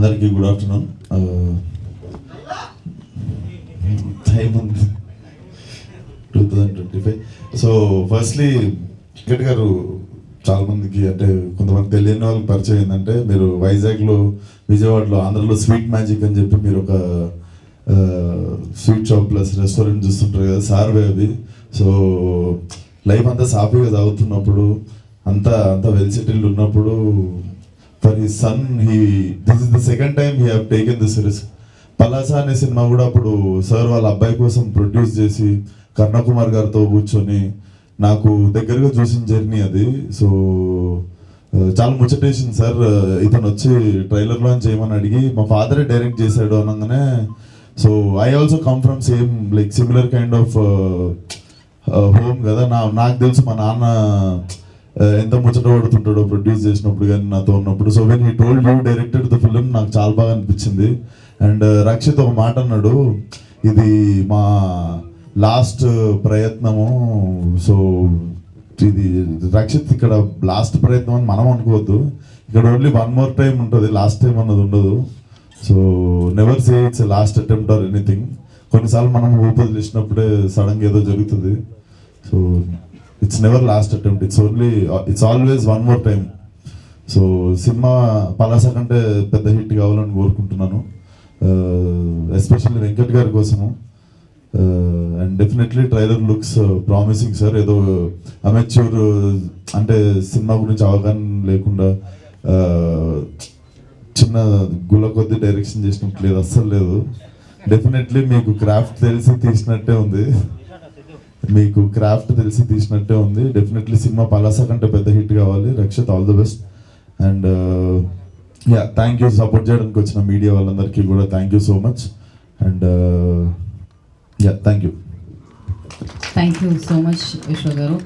అందరికీ good afternoon. Time ఉంది 2025. So firstly Venkat గారు చాలా మందికి అంటే కొంతమంది తెలియని వాళ్ళకి పరిచయం ఏంటంటే మీరు వైజాగ్లో, విజయవాడలో, ఆంధ్రలో స్వీట్ మ్యాజిక్ అని చెప్పి మీరు ఒక స్వీట్ షాప్ ప్లస్ రెస్టారెంట్ చూస్తుంటారు కదా, సార్వే అవి. సో లైఫ్ అంతా సాఫీగా సాగుతున్నప్పుడు, అంతా వెల్ సెటిల్డ్ ఉన్నప్పుడు for his son this is the second time he have taken this risk. Palasa అనే సినిమా కూడా అప్పుడు సార్ వాళ్ళ అబ్బాయి కోసం ప్రొడ్యూస్ చేసి కర్ణకుమార్ గారితో కూర్చొని నాకు దగ్గరగా చూసిన జర్నీ అది. సో చాలా ముచ్చటేసింది సార్. ఇతను వచ్చి ట్రైలర్ లాంచ్ చేయమని అడిగి మా ఫాదరే డైరెక్ట్ చేశాడు అనగానే, so I also come from same like similar kind of home కదా. నాకు తెలుసు మా నాన్న ఎంత ముచ్చట పడుతుంటాడో ప్రొడ్యూస్ చేసినప్పుడు కానీ నాతో ఉన్నప్పుడు. So when he told you directed the film నాకు చాలా బాగా అనిపించింది. అండ్ రక్షిత్ ఒక మాట అన్నాడు, ఇది మా లాస్ట్ ప్రయత్నము. సో ఇది రక్షిత్ ఇక్కడ లాస్ట్ ప్రయత్నం అని మనం అనుకోవద్దు. ఇక్కడ ఓన్లీ వన్ మోర్ టైం ఉంటుంది, లాస్ట్ టైం అన్నది ఉండదు. So never say it's last attempt or anything. కొన్నిసార్లు మనం ఊపదిలిసినప్పుడే సడన్గా ఏదో జరుగుతుంది. So it's never lost attempt, it's always one more time. So cinema Palasa కంటే పెద్ద హిట్ కావాలని కోరుకుంటున్నాను, ఎస్పెషల్లీ వెంకట్ గారి కోసము. And definitely trailer looks promising sir. ఏదో అమెచ్యూర్ అంటే సినిమా గురించి అవగాహన లేకుండా చిన్న గుల కొద్ది డైరెక్షన్ చేసినట్టు లేదు, అస్సలు లేదు. డెఫినెట్లీ మీకు క్రాఫ్ట్ తెలిసి తీసినట్టే ఉంది, డెఫినెట్లీ సినిమా పలాస కంటే పెద్ద హిట్ కావాలి. Rakshit, all the best. And yeah, thank you support చేయడానికి వచ్చిన మీడియా వాళ్ళందరికీ కూడా thank you so much. And yeah, thank you so much Vishwa గారు.